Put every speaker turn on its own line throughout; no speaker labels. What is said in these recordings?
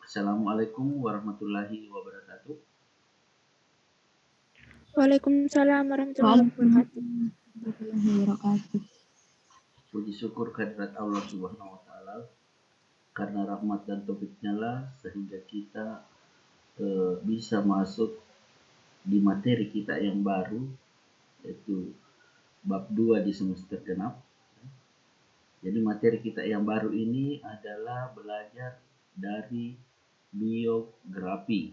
Assalamualaikum warahmatullahi wabarakatuh.
Waalaikumsalam warahmatullahi wabarakatuh.
Puji syukur kehadirat Allah Subhanahu wa taala, karena rahmat dan taufiknya lah sehingga kita bisa masuk di materi kita yang baru, yaitu bab 2 di semester genap. Jadi materi kita yang baru ini adalah belajar dari biografi.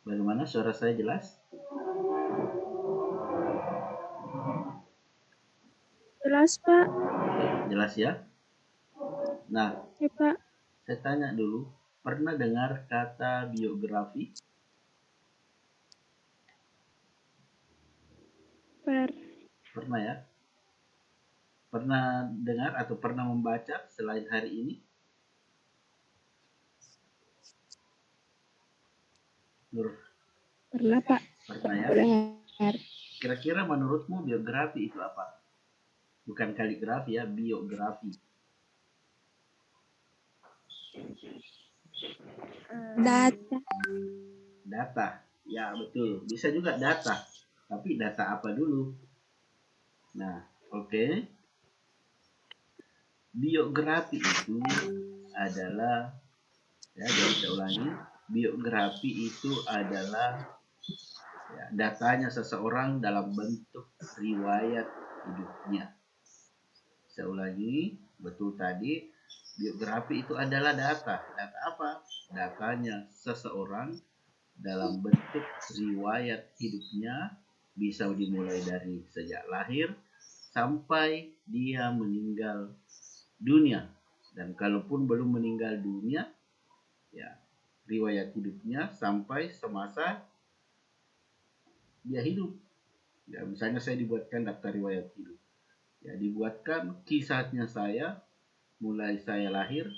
Bagaimana, suara saya jelas?
Jelas, Pak.
Jelas ya? Nah,
Ya, Pak.
saya tanya dulu, pernah dengar kata biografi? Pernah ya? Pernah dengar atau pernah membaca selain hari ini? Nur?
Pernah, Pak.
Pernah ya?
Dengar.
Kira-kira menurutmu biografi itu apa? Bukan kaligrafi ya, biografi.
Data.
Data, ya betul. Bisa juga data, tapi data apa dulu? Nah, oke. Biografi itu adalah, ya, jadi saya ulangi, biografi itu adalah datanya seseorang dalam bentuk riwayat hidupnya. Saya ulangi, betul tadi, biografi itu adalah data. Data apa? Datanya seseorang dalam bentuk riwayat hidupnya, bisa dimulai dari sejak lahir sampai dia meninggal dunia. Dan kalaupun belum meninggal dunia, ya, riwayat hidupnya sampai semasa dia hidup. Ya, misalnya saya dibuatkan daftar riwayat hidup. Ya, dibuatkan kisahnya saya mulai saya lahir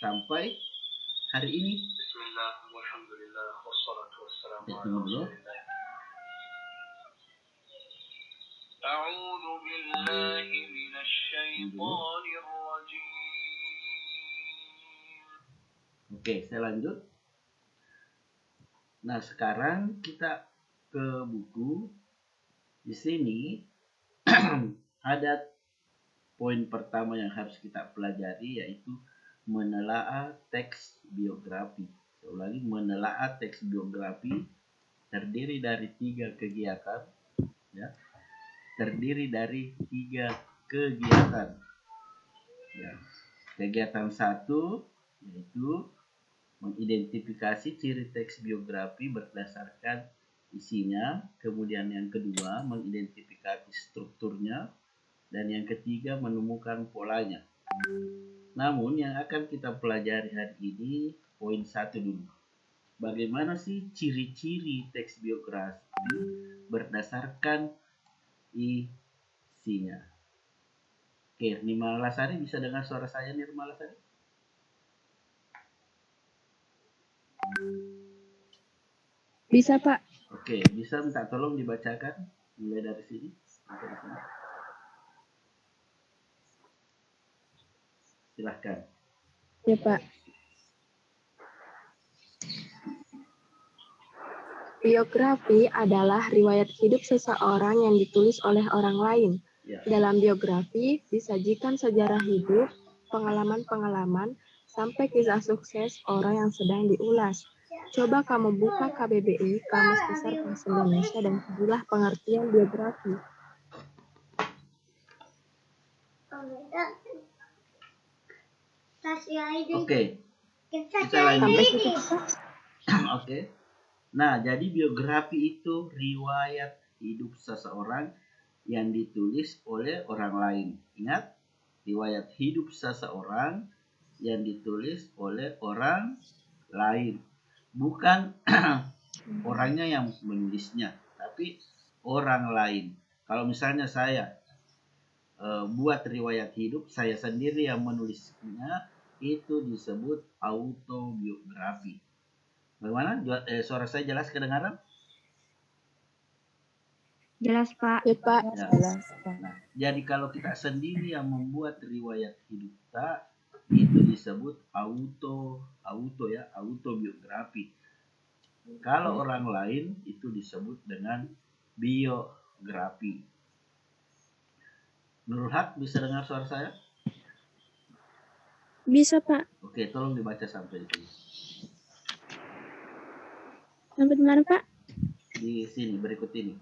sampai hari ini. Bismillah, walhamdulillah, wassalatu wassalamu ala rasulillah. A'udzu billahi minasy syaithanir rajim. Oke, saya lanjut. Nah, sekarang kita ke buku. Di sini ada poin pertama yang harus kita pelajari, yaitu menelaah teks biografi. Saya ulangi, menelaah teks biografi terdiri dari 3 kegiatan, ya. Terdiri dari 3 kegiatan. Ya. Kegiatan 1 yaitu mengidentifikasi ciri teks biografi berdasarkan isinya. Kemudian yang kedua, mengidentifikasi strukturnya. Dan yang ketiga, menemukan polanya. Namun yang akan kita pelajari hari ini poin 1 dulu. Bagaimana sih ciri-ciri teks biografi berdasarkan isinya? Oke, Nirmala Lasari, bisa dengar suara saya, Nirmala Lasari?
Bisa, Pak.
Oke, bisa minta tolong dibacakan mulai dari sini sampai di sini. Silahkan.
Ya, Pak. Biografi adalah riwayat hidup seseorang yang ditulis oleh orang lain.
Ya.
Dalam biografi disajikan sejarah hidup, pengalaman-pengalaman, sampai kisah sukses orang yang sedang diulas. Coba kamu buka KBBI, Kamus Besar Bahasa Indonesia, dan kajilah pengertian biografi.
Oke, kita lanjut. Oke. Nah, jadi biografi itu riwayat hidup seseorang yang ditulis oleh orang lain. Ingat, riwayat hidup seseorang yang ditulis oleh orang lain. Bukan orangnya yang menulisnya, tapi orang lain. Kalau misalnya saya buat riwayat hidup, saya sendiri yang menulisnya, itu disebut autobiografi. Bagaimana? Suara saya jelas kedengaran?
Jelas, Pak. Ya, Pak.
Ya.
Jelas, Pak.
Nah, jadi kalau kita sendiri yang membuat riwayat hidup kita, itu disebut autobiografi. Kalau orang lain itu disebut dengan biografi. Nurul Haq, bisa dengar suara saya?
Bisa, Pak.
Oke, tolong dibaca sampai di sini.
Sampai di mana, Pak?
Di sini, berikut ini.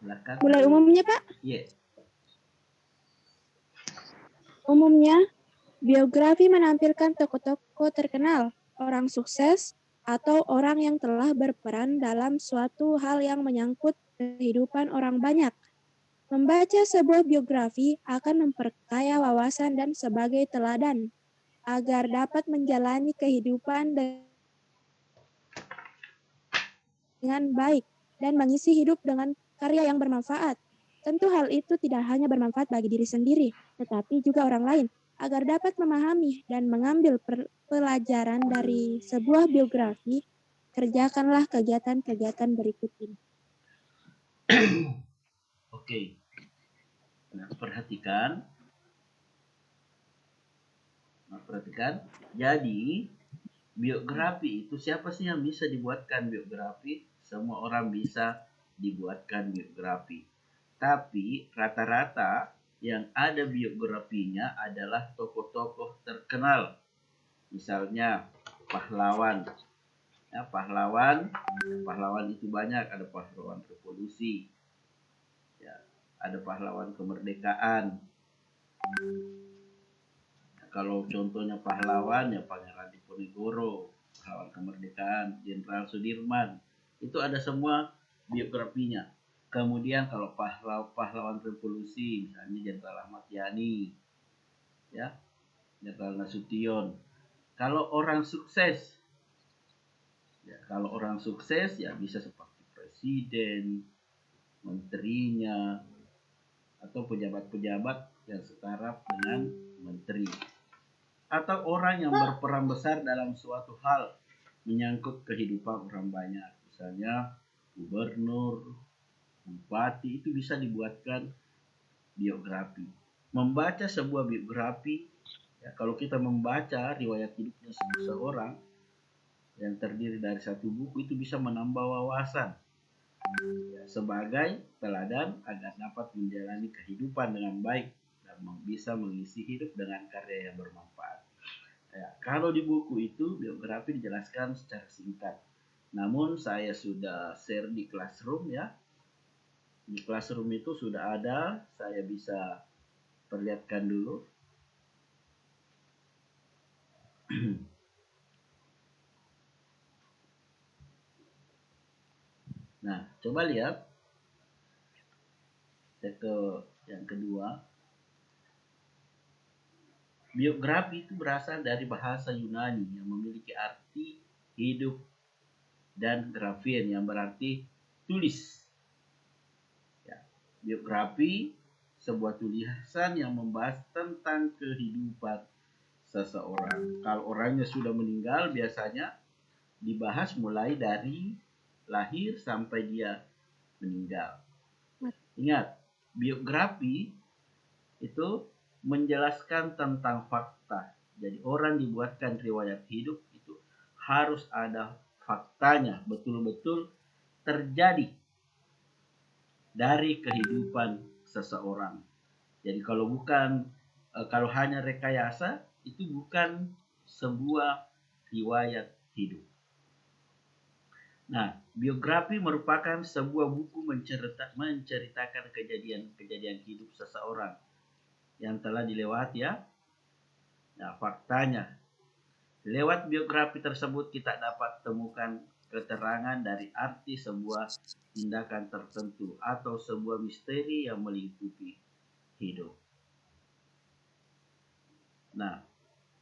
Silakan.
Mulai umumnya, Pak.
Iya.
Umumnya, biografi menampilkan tokoh-tokoh terkenal, orang sukses, atau orang yang telah berperan dalam suatu hal yang menyangkut kehidupan orang banyak. Membaca sebuah biografi akan memperkaya wawasan dan sebagai teladan, agar dapat menjalani kehidupan dengan baik dan mengisi hidup dengan karya yang bermanfaat. Tentu hal itu tidak hanya bermanfaat bagi diri sendiri, tetapi juga orang lain, agar dapat memahami dan mengambil pelajaran dari sebuah biografi. Kerjakanlah kegiatan-kegiatan berikut ini.
Oke. Nah, perhatikan. Jadi, biografi itu siapa sih yang bisa dibuatkan biografi? Semua orang bisa dibuatkan biografi. Tapi rata-rata yang ada biografinya adalah tokoh-tokoh terkenal. Misalnya pahlawan. Ya, pahlawan itu banyak, ada pahlawan revolusi. Ya, ada pahlawan kemerdekaan. Kalau contohnya pahlawan ya Pangeran Diponegoro, pahlawan kemerdekaan, Jenderal Sudirman, itu ada semua biografinya. Kemudian kalau pahlawan revolusi, misalnya Jenderal Ahmad Yani, ya, Jenderal Nasution. Kalau orang sukses, ya bisa seperti presiden, menterinya, atau pejabat-pejabat yang setara dengan menteri. Atau orang yang berperan besar dalam suatu hal menyangkut kehidupan orang banyak. Misalnya gubernur, bupati, itu bisa dibuatkan biografi. Membaca sebuah biografi, ya, kalau kita membaca riwayat hidupnya seseorang yang terdiri dari satu buku, itu bisa menambah wawasan, ya, sebagai teladan agar dapat menjalani kehidupan dengan baik dan bisa mengisi hidup dengan karya yang bermanfaat. Ya, kalau di buku itu biografi dijelaskan secara singkat. Namun saya sudah share di Classroom, ya. Di Classroom itu sudah ada, saya bisa perlihatkan dulu. Nah, coba lihat. Saya ke yang kedua. Biografi itu berasal dari bahasa Yunani yang memiliki arti hidup dan grafien yang berarti tulis. Ya, biografi sebuah tulisan yang membahas tentang kehidupan seseorang. Kalau orangnya sudah meninggal, biasanya dibahas mulai dari lahir sampai dia meninggal. Ingat, biografi itu menjelaskan tentang fakta. Jadi orang dibuatkan riwayat hidup itu harus ada faktanya, betul-betul terjadi dari kehidupan seseorang. Jadi kalau hanya rekayasa, itu bukan sebuah riwayat hidup. Nah, biografi merupakan sebuah buku menceritakan kejadian-kejadian hidup seseorang yang telah dilewati, ya. Nah, faktanya, lewat biografi tersebut kita dapat temukan keterangan dari arti sebuah tindakan tertentu atau sebuah misteri yang melingkupi hidup. Nah,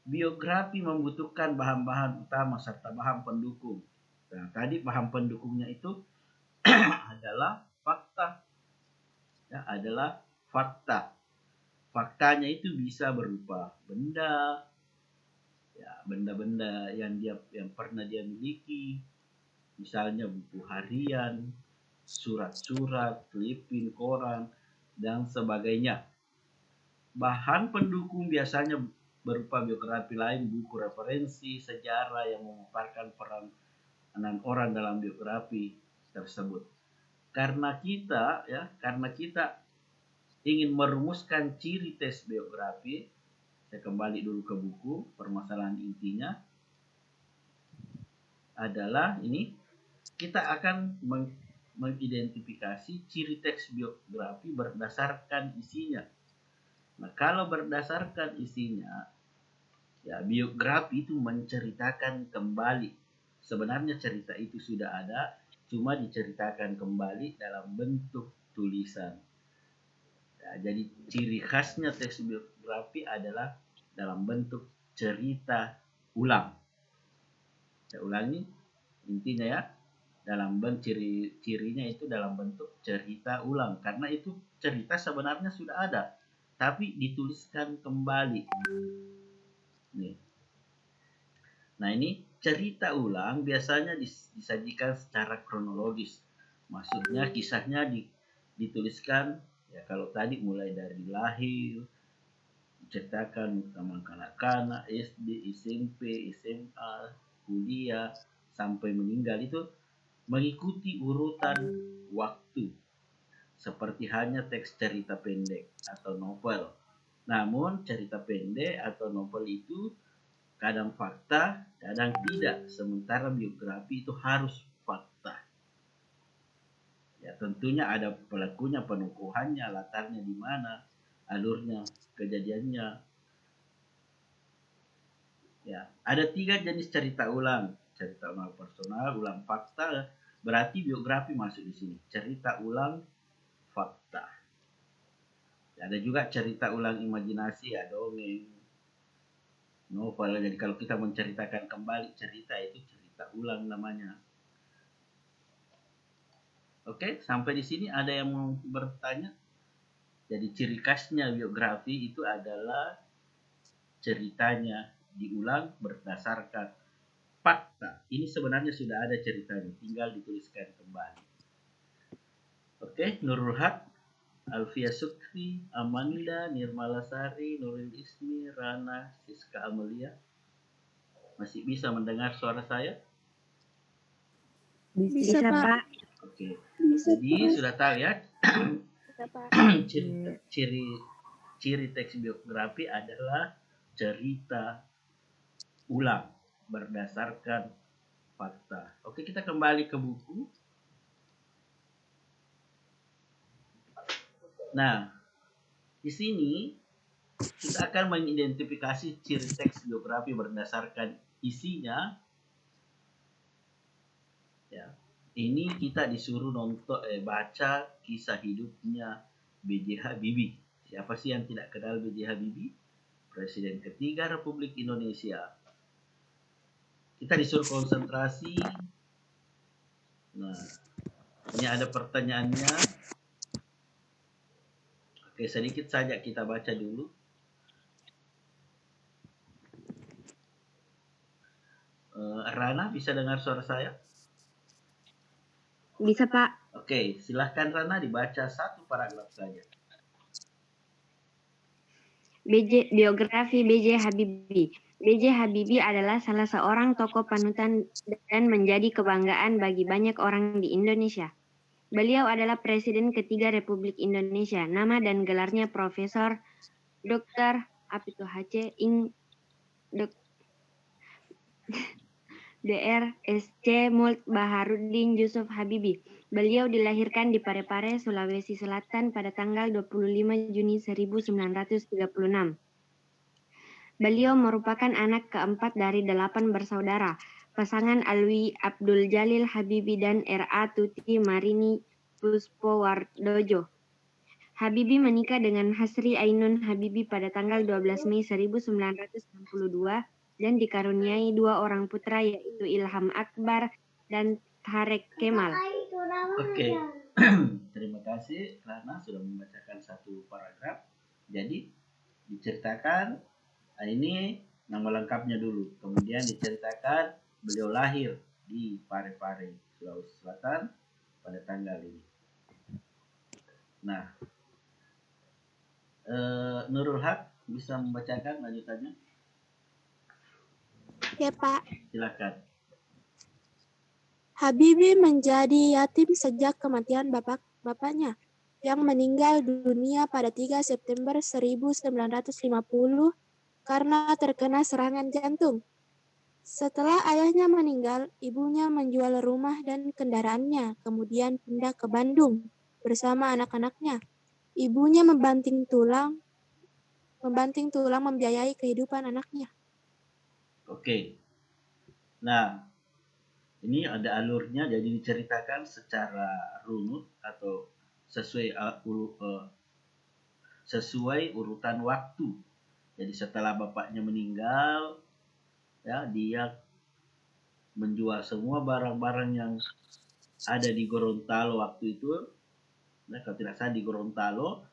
biografi membutuhkan bahan-bahan utama serta bahan pendukung. Nah, tadi bahan pendukungnya itu adalah fakta. Ya, adalah fakta. Faktanya itu bisa berupa benda, ya, benda-benda yang pernah dia miliki, misalnya buku harian, surat-surat, clipping, koran, dan sebagainya. Bahan pendukung biasanya berupa biografi lain, buku referensi, sejarah yang memaparkan peran orang dalam biografi tersebut. Karena kita ingin merumuskan ciri tes biografi, saya kembali dulu ke buku. Permasalahan intinya adalah ini, kita akan mengidentifikasi ciri teks biografi berdasarkan isinya. Nah, kalau berdasarkan isinya, ya biografi itu menceritakan kembali. Sebenarnya cerita itu sudah ada, cuma diceritakan kembali dalam bentuk tulisan. Ya, jadi ciri khasnya teks biografi adalah dalam bentuk cerita ulang. Saya ulangi intinya ya, dalam cirinya itu dalam bentuk cerita ulang, karena itu cerita sebenarnya sudah ada tapi dituliskan kembali nih. Nah, ini cerita ulang biasanya disajikan secara kronologis, maksudnya kisahnya dituliskan ya, kalau tadi mulai dari lahir diceritakan tentang kanak-kanak, SD, SMP, SMA, kuliah, sampai meninggal, itu mengikuti urutan waktu seperti hanya teks cerita pendek atau novel. Namun cerita pendek atau novel itu kadang fakta, kadang tidak. Sementara biografi itu harus fakta. Ya, tentunya ada pelakunya, penukuhannya, latarnya di mana, alurnya, kejadiannya. Ya, ada 3 jenis cerita ulang. Cerita ulang personal, ulang fakta, berarti biografi masuk di sini. Cerita ulang fakta. Ya, ada juga cerita ulang imajinasi, ya dongeng, novel. Jadi kalau kita menceritakan kembali cerita, itu cerita ulang namanya. Oke, sampai di sini ada yang mau bertanya? Jadi ciri khasnya biografi itu adalah ceritanya diulang berdasarkan fakta. Ini sebenarnya sudah ada ceritanya, tinggal dituliskan kembali. Oke, Nurul Haq, Alfia Sukri, Amanda, Nirmalasari, Nurul Ismi, Rana, Siska Amelia. Masih bisa mendengar suara saya?
Bisa, Pak.
Oke.
Bisa,
Jadi
Pak.
sudah tahu ya,
Bisa, Pak.
ciri teks biografi adalah cerita ulang berdasarkan fakta. Oke, kita kembali ke buku. Nah, di sini kita akan mengidentifikasi ciri teks biografi berdasarkan isinya. Ya, ini kita disuruh baca kisah hidupnya B.J. Habibie. Siapa sih yang tidak kenal B.J. Habibie? Presiden ketiga Republik Indonesia. Kita disuruh konsentrasi. Nah, ini ada pertanyaannya. Oke, sedikit saja kita baca dulu. Rana, bisa dengar suara saya?
Bisa, Pak.
Oke, silahkan Rana dibaca satu paragraf saja.
Biografi B.J. Habibie. B.J. Habibie adalah salah seorang tokoh panutan dan menjadi kebanggaan bagi banyak orang di Indonesia. Beliau adalah Presiden ketiga Republik Indonesia. Nama dan gelarnya Profesor Dr. Dr. S.C. Mult Baharudin Yusuf Habibie. Beliau dilahirkan di Parepare, Sulawesi Selatan pada tanggal 25 Juni 1936. Beliau merupakan anak keempat dari 8 bersaudara, pasangan Alwi Abdul Jalil Habibie dan R.A. Tuti Marini Puspowardojo. Habibie menikah dengan Hasri Ainun Habibie pada tanggal 12 Mei 1962 dan dikaruniai 2 orang putra, yaitu Ilham Akbar dan Tarek Kemal.
Oke. Terima kasih Rana sudah membacakan satu paragraf. Jadi diceritakan, ini nama lengkapnya dulu. Kemudian diceritakan beliau lahir di Parepare, Sulawesi Selatan pada tanggal ini. Nah, Nurul Haq bisa membacakan lanjutannya?
Ya, Pak.
Silakan.
Habibie menjadi yatim sejak kematian bapaknya yang meninggal dunia pada 3 September 1950 karena terkena serangan jantung. Setelah ayahnya meninggal, ibunya menjual rumah dan kendaraannya, kemudian pindah ke Bandung bersama anak-anaknya. Ibunya membanting tulang membiayai kehidupan anaknya.
Oke. Nah, ini ada alurnya, jadi diceritakan secara runut atau sesuai urutan waktu. Jadi setelah bapaknya meninggal, ya dia menjual semua barang-barang yang ada di Gorontalo waktu itu. Nah, kalau tidak salah di Gorontalo.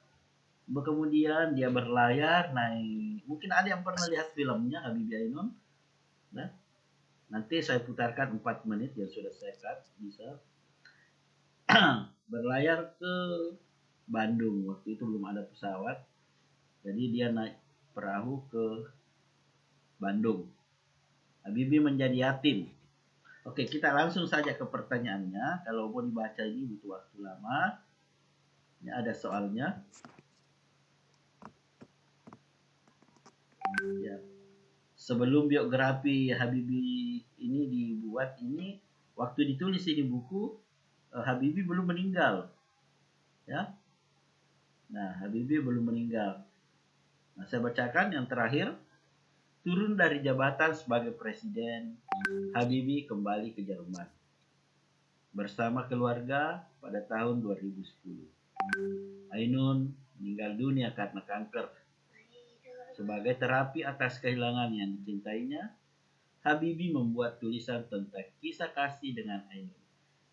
Kemudian dia berlayar naik. Mungkin ada yang pernah lihat filmnya Habibie Ainun. Nah, nanti saya putarkan 4 menit yang sudah saya cut, bisa. Berlayar ke Bandung, waktu itu belum ada pesawat, jadi dia naik perahu ke Bandung. Habibie menjadi yatim. Oke, kita langsung saja ke pertanyaannya. Kalau mau dibaca ini butuh waktu lama. Ini ada soalnya. Ya. Sebelum biografi Habibie ini dibuat, ini waktu ditulis ini buku, Habibie belum meninggal. Ya. Nah, Habibie belum meninggal. Nah, saya bacakan yang terakhir. Turun dari jabatan sebagai presiden, Habibie kembali ke Jerman bersama keluarga pada tahun 2010. Ainun meninggal dunia karena kanker. Sebagai terapi atas kehilangan yang dicintainya, Habibie membuat tulisan tentang kisah kasih dengan Ainun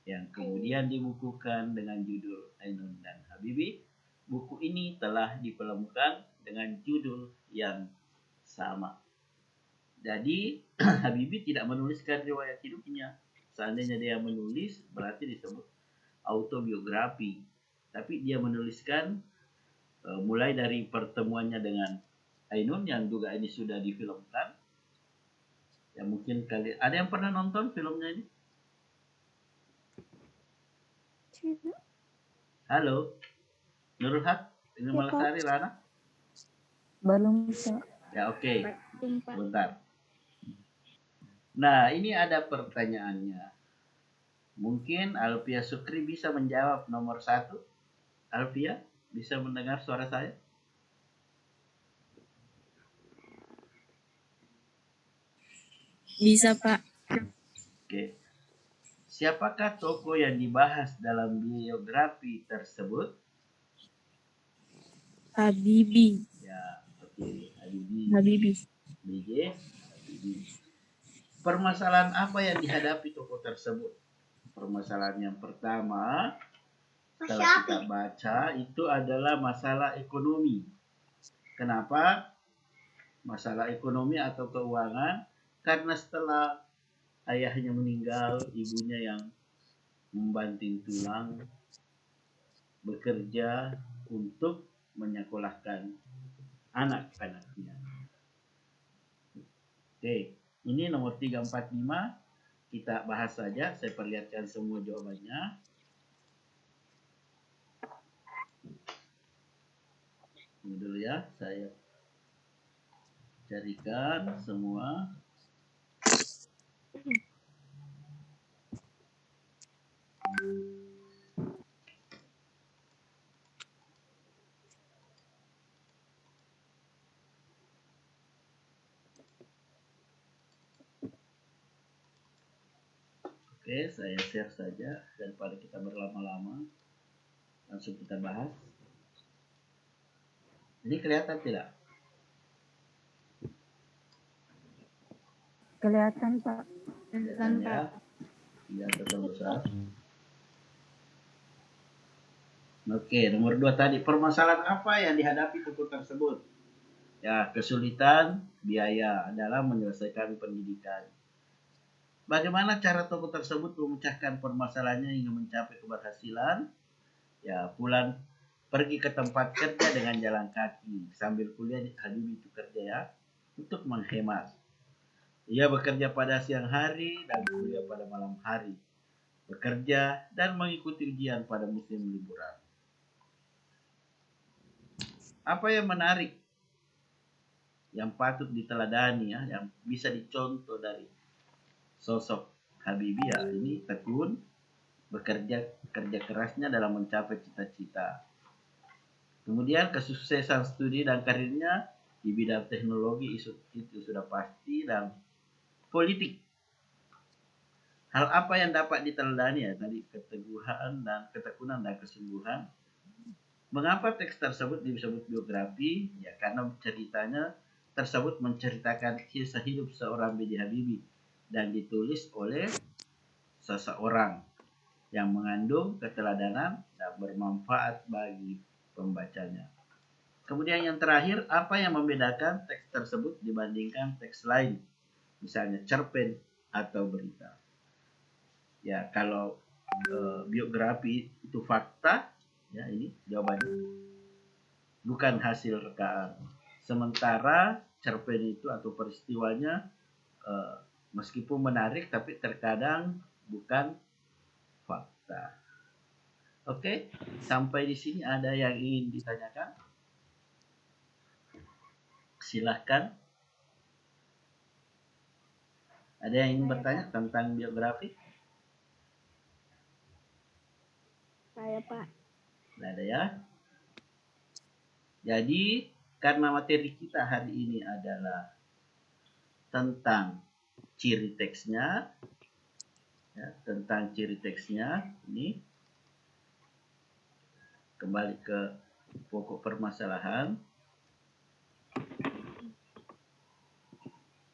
yang kemudian dibukukan dengan judul Ainun dan Habibie. Buku ini telah difilmkan dengan judul yang sama. Jadi Habibie tidak menuliskan riwayat hidupnya. Seandainya dia menulis berarti disebut autobiografi. Tapi dia menuliskan mulai dari pertemuannya dengan Ainun yang juga ini sudah difilmkan. Ya mungkin ada yang pernah nonton filmnya ini? Halo, Nurul Haq, ini Malasari, Rana?
Belum, Pak.
Ya oke, bentar. Nah, ini ada pertanyaannya. Mungkin Alfia Sukri bisa menjawab nomor 1. Alfia, bisa mendengar suara saya?
Bisa, Pak.
Oke. Siapakah tokoh yang dibahas dalam biografi tersebut?
Habibie.
Ya, oke.
Habibie.
BJ, Habibie. Permasalahan apa yang dihadapi tokoh tersebut? Permasalahan yang pertama, setelah kita baca, itu adalah masalah ekonomi. Kenapa? Masalah ekonomi atau keuangan, karena setelah ayahnya meninggal, ibunya yang membanting tulang bekerja untuk menyekolahkan anak-anaknya. Oke, ini nomor 345 kita bahas saja. Saya perlihatkan semua jawabannya. Ini dulu ya, saya carikan semua. Oke, saya share saja daripada kita berlama-lama. Langsung kita bahas. Ini kelihatan tidak?
Kelihatan, Pak.
Kelihatan ya. Iya, tetap besar. Oke, nomor 2 tadi. Permasalahan apa yang dihadapi tokoh tersebut? Ya, kesulitan biaya dalam menyelesaikan pendidikan. Bagaimana cara tokoh tersebut memecahkan permasalahannya hingga mencapai keberhasilan? Ya, pergi ke tempat kerja dengan jalan kaki. Sambil kuliah Habibie itu kerja ya, untuk menghemat. Ia bekerja pada siang hari dan kuliah pada malam hari. Bekerja dan mengikuti ujian pada musim liburan. Apa yang menarik, yang patut diteladani ya, yang bisa dicontoh dari sosok Habibie ya, ini tekun, bekerja kerja kerasnya dalam mencapai cita-cita. Kemudian kesuksesan studi dan karirnya di bidang teknologi itu sudah pasti, dan politik. Hal apa yang dapat diteladani ya, tadi keteguhan dan ketekunan dan kesungguhan. Mengapa teks tersebut disebut biografi? Ya karena ceritanya tersebut menceritakan kisah hidup seorang B.J. Habibie dan ditulis oleh seseorang yang mengandung keteladanan dan bermanfaat bagi pembacanya. Kemudian yang terakhir, apa yang membedakan teks tersebut dibandingkan teks lain, misalnya cerpen atau berita. Ya kalau biografi itu fakta, ya ini jawabannya, bukan hasil rekaan. Sementara cerpen itu atau peristiwanya meskipun menarik tapi terkadang bukan fakta. Oke, sampai di sini ada yang ingin ditanyakan? Silahkan. Ada yang ingin bertanya tentang biografi?
Saya, Pak.
Tidak ada ya. Jadi, karena materi kita hari ini adalah tentang ciri teksnya, ya, tentang ciri teksnya, ini kembali ke pokok permasalahan.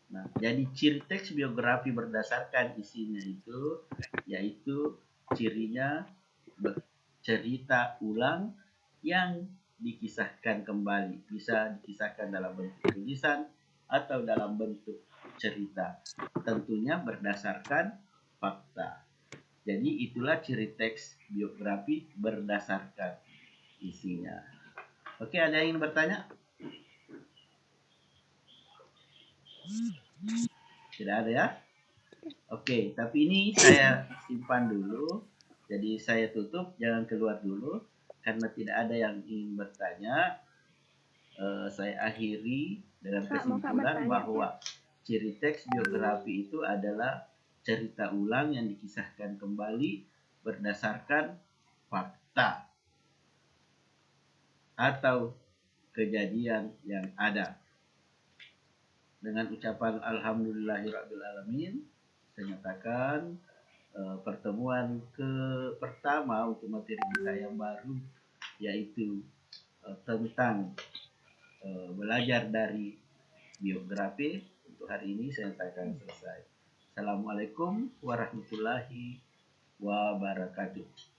Nah, jadi ciri teks biografi berdasarkan isinya itu, yaitu cirinya cerita ulang yang dikisahkan kembali. Bisa dikisahkan dalam bentuk tulisan atau dalam bentuk cerita. Tentunya berdasarkan fakta. Jadi itulah ciri teks biografi berdasarkan isinya. Oke, ada yang ingin bertanya? Tidak ada ya? Oke, tapi ini saya simpan dulu. Jadi saya tutup, jangan keluar dulu. Karena tidak ada yang ingin bertanya, saya akhiri dengan kesimpulan bahwa ciri teks biografi itu adalah cerita ulang yang dikisahkan kembali berdasarkan fakta atau kejadian yang ada. Dengan ucapan alhamdulillahirrabbilalamin, saya nyatakan pertemuan pertama untuk materi kita yang baru, yaitu tentang belajar dari biografi, untuk hari ini saya nyatakan selesai. Assalamualaikum warahmatullahi wabarakatuh.